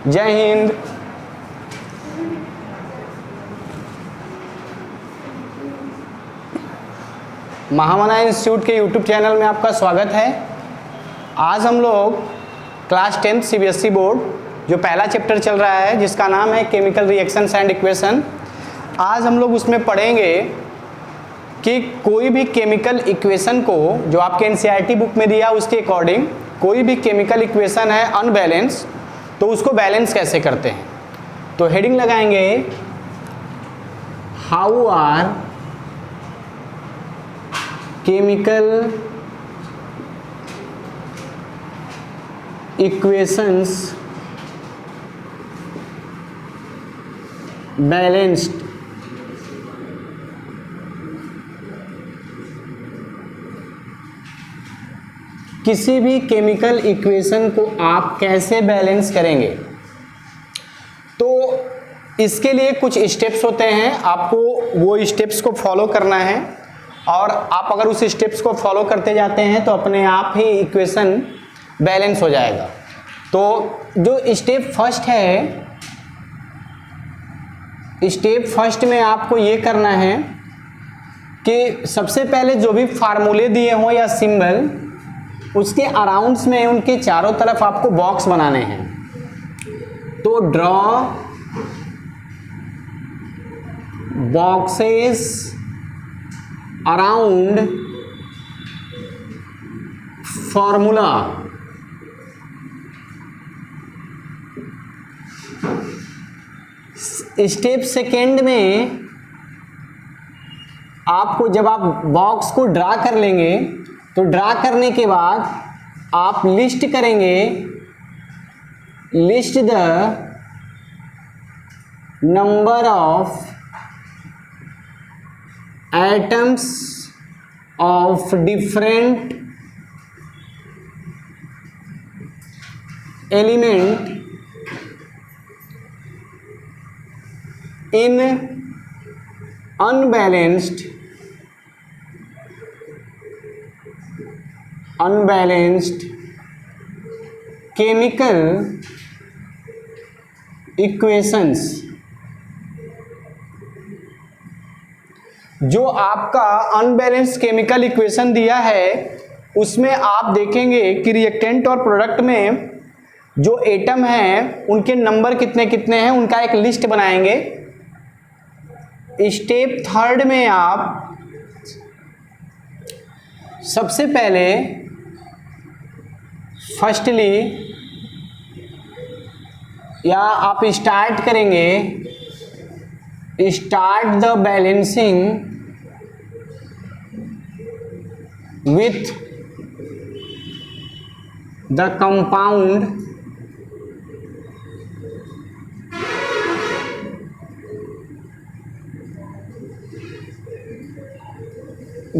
जय हिंद। महामना इंस्टीट्यूट के YouTube channel में आपका स्वागत है। आज हम लोग क्लास 10th सीबीएसई बोर्ड जो पहला चैप्टर चल रहा है जिसका नाम है केमिकल रिएक्शंस एंड इक्वेशन, आज हम लोग उसमें पढ़ेंगे कि कोई भी केमिकल इक्वेशन को जो आपके एनसीईआरटी बुक में दिया उसके अकॉर्डिंग कोई भी केमिकल इक्वेशन है अनबैलेंस तो उसको बैलेंस कैसे करते हैं। तो हेडिंग लगाएंगे how are chemical equations balanced. किसी भी केमिकल इक्वेशन को आप कैसे बैलेंस करेंगे, तो इसके लिए कुछ स्टेप्स होते हैं, आपको वो स्टेप्स को फॉलो करना है और आप अगर उस स्टेप्स को फॉलो करते जाते हैं तो अपने आप ही इक्वेशन बैलेंस हो जाएगा। तो जो स्टेप फर्स्ट में आपको ये करना है कि सबसे पहले जो भी फार्मूले दिए हों या सिंबल उसके अराउंड्स में उनके चारों तरफ आपको बॉक्स बनाने हैं। तो draw boxes around formula. Step second में आपको जब आप बॉक्स को ड्रा कर लेंगे तो ड्रा करने के बाद आप लिस्ट करेंगे, list the number of atoms of different element in unbalanced chemical equations. जो आपका अनबैलेंस्ड केमिकल इक्वेशन दिया है उसमें आप देखेंगे कि रिएक्टेंट और प्रोडक्ट में जो एटम हैं उनके नंबर कितने कितने हैं, उनका एक लिस्ट बनाएंगे। स्टेप थर्ड में आप सबसे पहले फर्स्टली या आप स्टार्ट करेंगे, start the balancing with the compound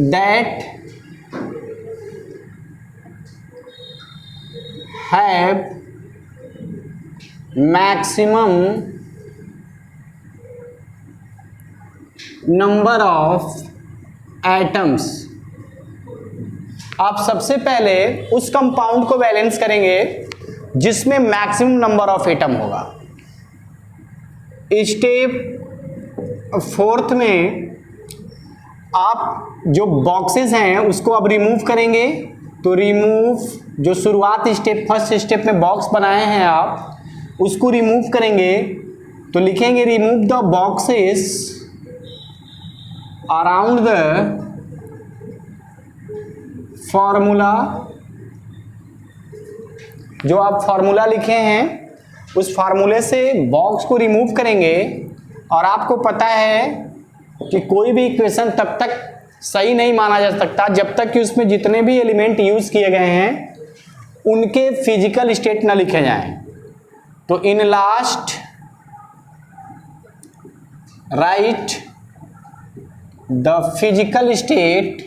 that have maximum number of atoms। आप सबसे पहले उस कंपाउंड को बैलेंस करेंगे जिसमें मैक्सिमम नंबर ऑफ एटम होगा। स्टेप फोर्थ में आप जो बॉक्सेस हैं उसको अब रिमूव करेंगे। तो रिमूव जो शुरुआत फर्स्ट स्टेप में बॉक्स बनाए हैं आप उसको रिमूव करेंगे। तो लिखेंगे remove the boxes around the formula. जो आप फॉर्मूला लिखे हैं उस फार्मूले से बॉक्स को रिमूव करेंगे। और आपको पता है कि कोई भी इक्वेशन तब तक सही नहीं माना जा सकता जब तक कि उसमें जितने भी एलिमेंट यूज किए गए हैं उनके फिजिकल स्टेट ना लिखे जाएं। तो in last right the physical state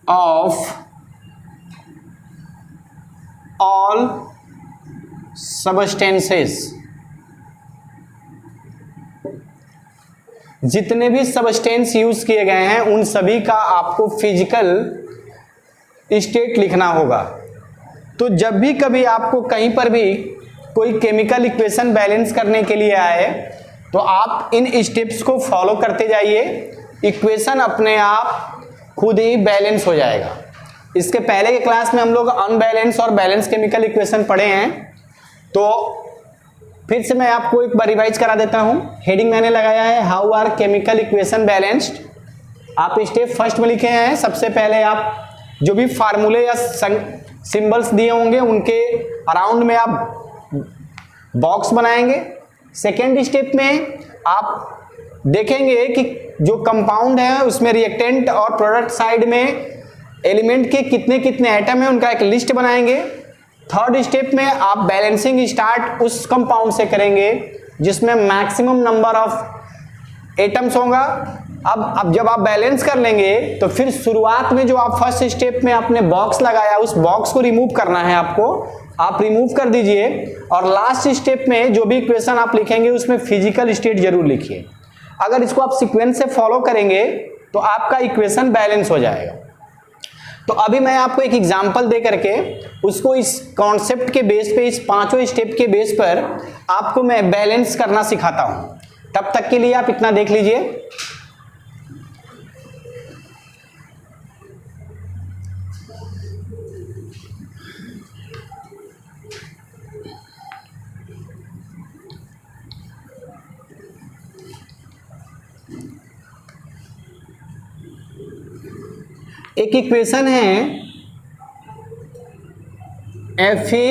of all substances. जितने भी सबस्टेंस यूज किए गए हैं उन सभी का आपको फिजिकल स्टेट लिखना होगा। तो जब भी कभी आपको कहीं पर भी कोई केमिकल इक्वेशन बैलेंस करने के लिए आए तो आप इन स्टेप्स को फॉलो करते जाइए, इक्वेशन अपने आप खुद ही बैलेंस हो जाएगा। इसके पहले के क्लास में हम लोग अनबैलेंस और बैलेंस केमिकल इक्वेशन पढ़े हैं, तो फिर से मैं आपको एक बार रिवाइज करा देता हूं। हेडिंग मैंने लगाया है how are chemical equation balanced. आप स्टेप फर्स्ट में लिखे हैं, सबसे पहले आप जो भी फार्मूले या सिंबल्स दिए होंगे उनके अराउंड में आप बॉक्स बनाएंगे। सेकेंड स्टेप में आप देखेंगे कि जो कंपाउंड है उसमें रिएक्टेंट और प्रोडक्ट साइड में एलिमेंट के कितने कितने एटम है उनका एक लिस्ट बनाएंगे। थर्ड स्टेप में आप बैलेंसिंग स्टार्ट उस कंपाउंड से करेंगे जिसमें मैक्सिमम नंबर ऑफ एटम्स होगा। अब जब आप बैलेंस कर लेंगे तो फिर शुरुआत में जो आप फर्स्ट स्टेप में आपने बॉक्स लगाया उस बॉक्स को रिमूव करना है आपको, आप रिमूव कर दीजिए। और लास्ट स्टेप में जो भी इक्वेशन आप लिखेंगे उसमें फिजिकल स्टेट जरूर लिखिए। अगर इसको आप सीक्वेंस से फॉलो करेंगे तो आपका इक्वेशन बैलेंस हो जाएगा। तो अभी मैं आपको एक एग्जांपल दे करके उसको इस कॉन्सेप्ट के बेस पे, इस पांचों स्टेप के बेस पर आपको मैं बैलेंस करना सिखाता हूं। तब तक के लिए आप इतना देख लीजिए। एक इक्वेशन है Fe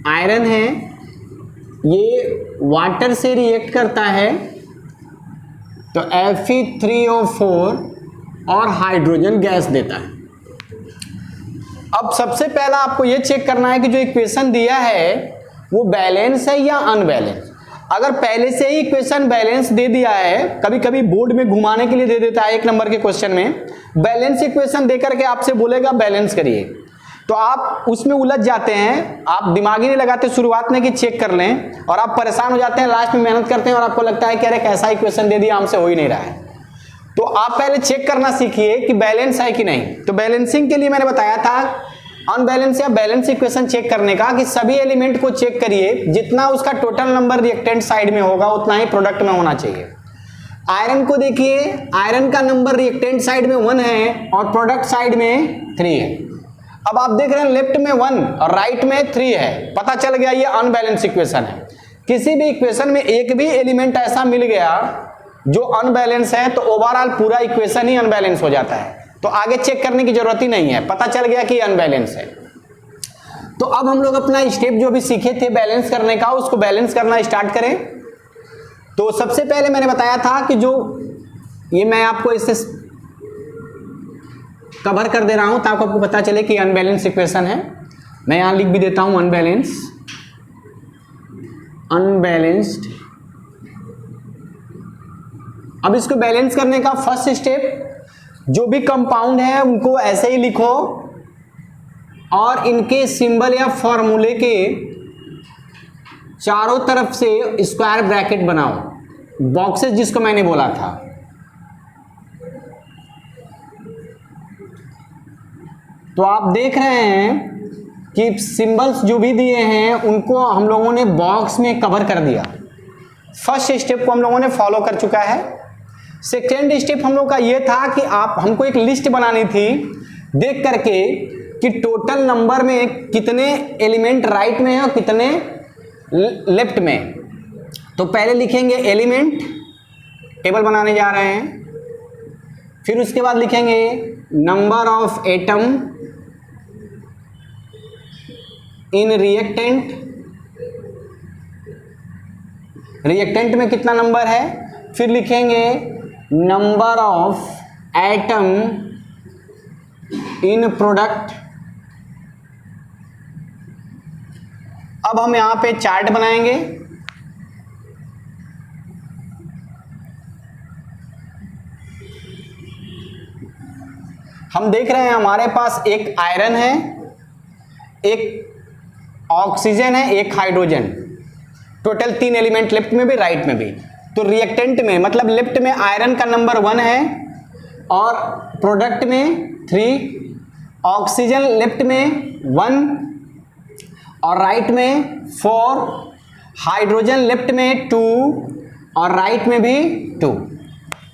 आयरन है, ये वाटर से रिएक्ट करता है तो Fe3O4 और हाइड्रोजन गैस देता है। अब सबसे पहला आपको ये चेक करना है कि जो इक्वेशन दिया है वो बैलेंस है या अनबैलेंस। अगर पहले से ही इक्वेशन बैलेंस दे दिया है, कभी कभी बोर्ड में घुमाने के लिए दे देता है, 1 नंबर के क्वेश्चन में बैलेंस इक्वेशन दे करके आपसे बोलेगा बैलेंस करिए, तो आप उसमें उलझ जाते हैं। आप दिमाग ही नहीं लगाते शुरुआत में कि चेक कर लें और आप परेशान हो जाते हैं, लास्ट में मेहनत करते हैं और आपको लगता है कि अरे कैसा इक्वेशन दे दिया, हमसे हो ही नहीं रहा है। तो आप पहले चेक करना सीखिए कि बैलेंस है कि नहीं। तो बैलेंसिंग के लिए मैंने बताया था अनबैलेंस या बैलेंस इक्वेशन चेक करने का कि सभी एलिमेंट को चेक करिए, जितना उसका टोटल नंबर रिएक्टेंट साइड में होगा उतना ही प्रोडक्ट में होना चाहिए। आयरन को देखिए, आयरन का नंबर रिएक्टेंट साइड में 1 है और प्रोडक्ट साइड में 3 है। अब आप देख रहे हैं लेफ्ट में 1 और राइट में 3 है, पता चल गया ये अनबैलेंस इक्वेशन है। किसी भी इक्वेशन में एक भी एलिमेंट ऐसा मिल गया जो अनबैलेंस है तो ओवरऑल पूरा इक्वेशन ही अनबैलेंस हो जाता है, तो आगे चेक करने की जरूरत ही नहीं है, पता चल गया कि अनबैलेंस है। तो अब हम लोग अपना स्टेप जो भी सीखे थे बैलेंस करने का, उसको बैलेंस करना स्टार्ट करें। तो सबसे पहले मैंने बताया था कि जो ये मैं आपको इससे कवर कर दे रहा हूं ताकि आपको पता चले कि अनबैलेंस इक्वेशन है। मैं यहां लिख भी देता हूं अनबैलेंस्ड। अब इसको बैलेंस करने का फर्स्ट स्टेप, जो भी कंपाउंड है उनको ऐसे ही लिखो और इनके सिंबल या फॉर्मूले के चारों तरफ से स्क्वायर ब्रैकेट बनाओ, बॉक्सेस जिसको मैंने बोला था। तो आप देख रहे हैं कि सिंबल्स जो भी दिए हैं उनको हम लोगों ने बॉक्स में कवर कर दिया। फर्स्ट स्टेप को हम लोगों ने फॉलो कर चुका है। सेकेंड स्टेप हम लोग का ये था कि आप हमको एक लिस्ट बनानी थी देख करके कि टोटल नंबर में कितने एलिमेंट राइट में है और कितने लेफ्ट में। तो पहले लिखेंगे एलिमेंट, टेबल बनाने जा रहे हैं। फिर उसके बाद लिखेंगे number of atom in reactant, reactant में कितना नंबर है। फिर लिखेंगे number of atom in product. अब हम यहां पे चार्ट बनाएंगे। हम देख रहे हैं हमारे पास एक आयरन है, एक ऑक्सीजन है, एक हाइड्रोजन, टोटल 3 एलिमेंट लेफ्ट में भी राइट में भी। तो रिएक्टेंट में मतलब लेफ्ट में आयरन का नंबर 1 है और प्रोडक्ट में 3, ऑक्सीजन लेफ्ट में 1 और राइट में 4, हाइड्रोजन लेफ्ट में 2 और राइट में भी 2।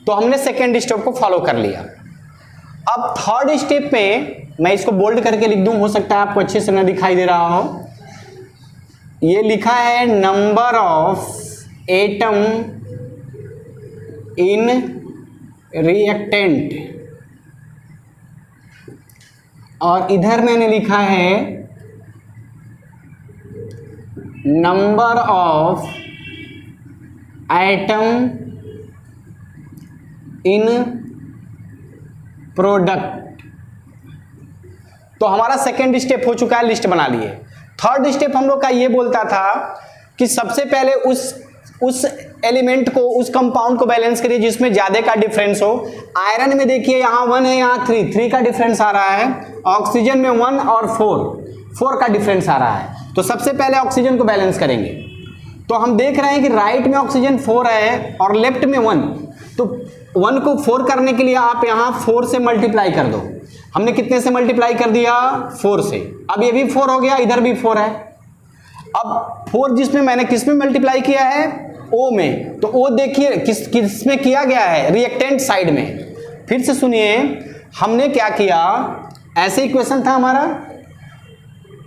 तो हमने सेकेंड स्टेप को फॉलो कर लिया। अब थर्ड स्टेप में मैं इसको बोल्ड करके लिख दूं, हो सकता है आपको अच्छे से ना दिखाई दे रहा हो। ये लिखा है number of atom in reactant, और इधर मैंने लिखा है number of atom in product. तो हमारा सेकेंड स्टेप हो चुका है, लिस्ट बना लिए। थर्ड स्टेप हम लोग का ये बोलता था कि सबसे पहले उस एलिमेंट को, उस कंपाउंड को बैलेंस करिए जिसमें ज्यादा का डिफरेंस हो। आयरन में देखिए यहाँ 1 है, यहाँ 3 का डिफरेंस आ रहा है। ऑक्सीजन में 1 और 4 का डिफरेंस आ रहा है। तो सबसे पहले ऑक्सीजन को बैलेंस करेंगे। तो हम देख रहे हैं कि राइट में ऑक्सीजन 4 है और लेफ्ट में 1। तो 1 को 4 करने के लिए आप यहाँ 4 से मल्टीप्लाई कर दो। हमने कितने से मल्टीप्लाई कर दिया? 4 से। अब ये भी 4 हो गया, इधर भी 4 है। अब 4 जिसमें मैंने किस में मल्टीप्लाई किया है? O में। तो O देखिए किस में किया गया है? रिएक्टेंट साइड में। फिर से सुनिए, हमने क्या किया, ऐसे इक्वेशन था हमारा,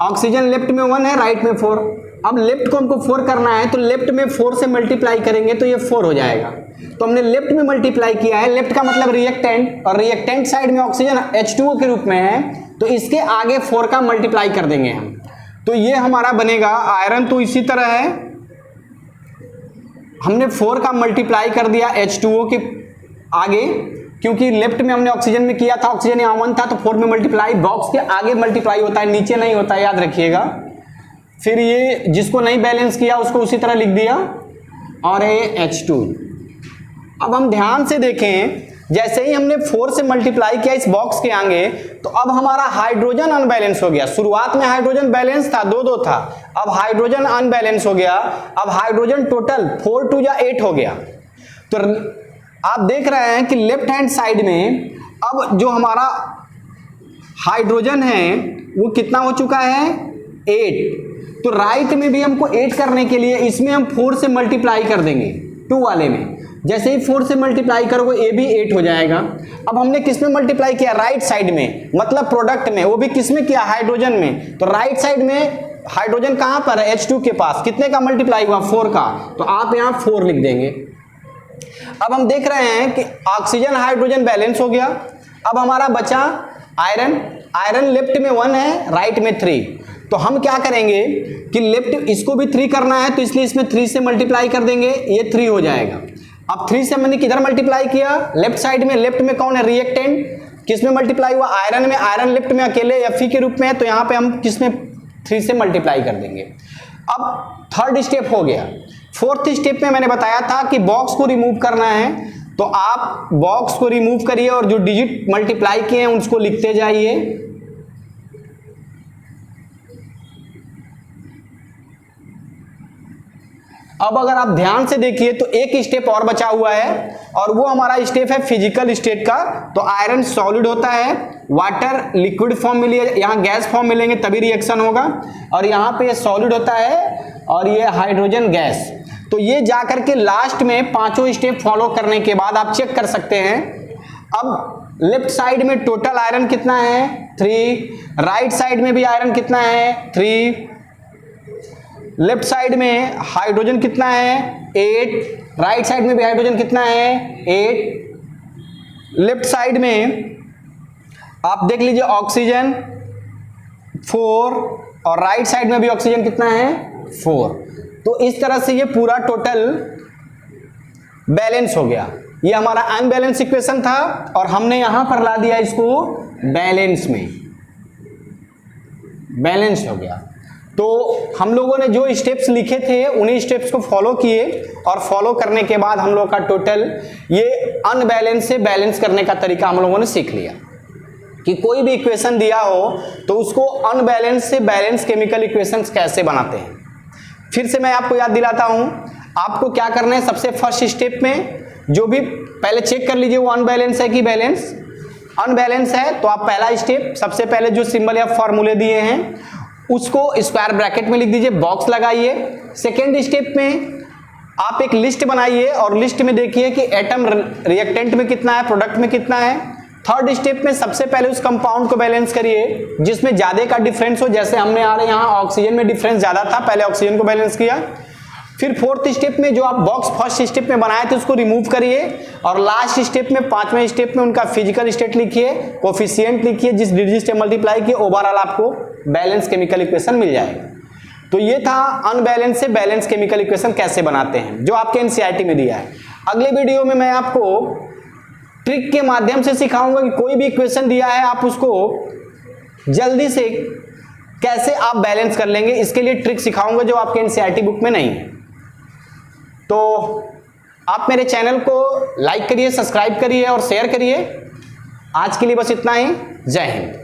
ऑक्सीजन लेफ्ट में 1 है, राइट में 4। अब लेफ्ट को हमको 4 करना है, तो लेफ्ट में 4 से मल्टीप्लाई करेंगे तो ये 4 हो जाएगा। तो हमने लेफ्ट में मल्टीप्लाई किया है, लेफ्ट का मतलब रिएक्टेंट, और रिएक्टेंट साइड में ऑक्सीजन H2O के रूप में है, तो इसके आगे 4 का मल्टीप्लाई कर देंगे हम। तो ये हमारा बनेगा आयरन। तो इसी तरह है, हमने 4 का मल्टीप्लाई कर दिया H2O के आगे, क्योंकि लेफ्ट में हमने ऑक्सीजन में किया था, ऑक्सीजन यहाँ 1 था, तो 4 में मल्टीप्लाई बॉक्स के आगे मल्टीप्लाई होता है, नीचे नहीं होता है, याद रखिएगा। फिर ये जिसको नहीं बैलेंस किया उसको उसी तरह लिख दिया, और ये H2। अब हम ध्यान से देखें, जैसे ही हमने 4 से मल्टीप्लाई किया इस बॉक्स के आगे, तो अब हमारा हाइड्रोजन अनबैलेंस हो गया। शुरुआत में हाइड्रोजन बैलेंस था, 2-2 था, अब हाइड्रोजन अनबैलेंस हो गया। अब हाइड्रोजन टोटल 4 2 या 8 हो गया। तो आप देख रहे हैं कि लेफ्ट हैंड साइड में अब जो हमारा हाइड्रोजन है वो कितना हो चुका है? 8। तो राइट में भी हमको 8 करने के लिए इसमें हम 4 से मल्टीप्लाई कर देंगे, 2 वाले में। जैसे ही 4 से मल्टीप्लाई करोगे ये भी 8 हो जाएगा। अब हमने किस में मल्टीप्लाई किया? राइट साइड में, मतलब प्रोडक्ट में। वो भी किस में किया? हाइड्रोजन में। तो राइट साइड में हाइड्रोजन कहां पर है? H2 के पास। कितने का मल्टीप्लाई हुआ? 4 का। तो आप यहां 4 लिख देंगे। अब हम देख रहे हैं कि ऑक्सीजन हाइड्रोजन बैलेंस हो गया। अब हमारा बचा आयरन। आयरन लेफ्ट में 1 है, राइट में 3। तो हम क्या करेंगे कि लेफ्ट इसको भी 3 करना है, तो इसलिए इसमें 3 से मल्टीप्लाई कर देंगे, ये 3 हो जाएगा। अब 3 से मैंने किधर मल्टीप्लाई किया? लेफ्ट साइड में। लेफ्ट में कौन है? रिएक्टेंट। किस में मल्टीप्लाई हुआ? आयरन में। आयरन लेफ्ट में अकेले Fe के रूप में है, तो यहाँ पे हम किस में? 3 से मल्टीप्लाई कर देंगे। अब थर्ड स्टेप हो गया। फोर्थ स्टेप में मैंने बताया था कि बॉक्स को रिमूव करना है, तो आप बॉक्स को रिमूव करिए और जो डिजिट मल्टीप्लाई किए हैं उसको लिखते जाइए। अब अगर आप ध्यान से देखिए तो एक स्टेप और बचा हुआ है, और वो हमारा स्टेप है फिजिकल स्टेट का। तो आयरन सॉलिड होता है, वाटर लिक्विड फॉर्म मिली है, यहाँ गैस फॉर्म मिलेंगे तभी रिएक्शन होगा, और यहाँ पे सॉलिड होता है और ये हाइड्रोजन गैस। तो ये जाकर के लास्ट में 5 स्टेप फॉलो करने के बाद आप चेक कर सकते हैं। अब लेफ्ट साइड में टोटल आयरन कितना है? 3। राइट साइड में भी आयरन कितना है? 3। लेफ्ट साइड में हाइड्रोजन कितना है? 8। राइट साइड में भी हाइड्रोजन कितना है? 8। लेफ्ट साइड में आप देख लीजिए ऑक्सीजन 4, और राइट साइड में भी ऑक्सीजन कितना है? 4। तो इस तरह से ये पूरा टोटल बैलेंस हो गया। ये हमारा अनबैलेंस इक्वेशन था और हमने यहां पर ला दिया इसको बैलेंस में, बैलेंस हो गया। तो हम लोगों ने जो स्टेप्स लिखे थे उन्हीं स्टेप्स को फॉलो किए, और फॉलो करने के बाद हम लोग का टोटल ये अनबैलेंस से बैलेंस करने का तरीका हम लोगों ने सीख लिया कि कोई भी इक्वेशन दिया हो तो उसको अनबैलेंस से बैलेंस केमिकल इक्वेशंस कैसे बनाते हैं। फिर से मैं आपको याद दिलाता हूं, आपको क्या करना है, सबसे फर्स्ट स्टेप में जो भी पहले चेक कर लीजिए वो अनबैलेंस है कि बैलेंस। अनबैलेंस है तो आप पहला स्टेप, सबसे पहले जो सिंबल या फॉर्मूले दिए हैं उसको स्क्वायर ब्रैकेट में लिख दीजिए, बॉक्स लगाइए। सेकेंड स्टेप में आप एक लिस्ट बनाइए और लिस्ट में देखिए कि एटम रिएक्टेंट में कितना है, प्रोडक्ट में कितना है। थर्ड स्टेप में सबसे पहले उस कंपाउंड को बैलेंस करिए जिसमें ज्यादा का डिफरेंस हो, जैसे हमने यहाँ ऑक्सीजन में डिफरेंस ज्यादा था, पहले ऑक्सीजन को बैलेंस किया। फिर फोर्थ स्टेप में जो आप बॉक्स फर्स्ट स्टेप में बनाए थे उसको रिमूव करिए और लास्ट स्टेप में, पांचवें स्टेप में उनका फिजिकल स्टेट लिखिए, कोफिशिएंट लिखिए, जिस डिजिट से मल्टीप्लाई किए, ओवरऑल आपको बैलेंस केमिकल इक्वेशन मिल जाएगा। तो ये था अनबैलेंस से बैलेंस केमिकल इक्वेशन कैसे बनाते हैं, जो आपके एनसीईआरटी में दिया है। अगले वीडियो में मैं आपको ट्रिक के माध्यम से सिखाऊंगा कि कोई भी इक्वेशन दिया है आप उसको जल्दी से कैसे आप बैलेंस कर लेंगे, इसके लिए ट्रिक सिखाऊंगा जो आपके एनसीईआरटी बुक में नहीं है। तो आप मेरे चैनल को लाइक करिए, सब्सक्राइब करिए और शेयर करिए। आज के लिए बस इतना ही। जय हिंद।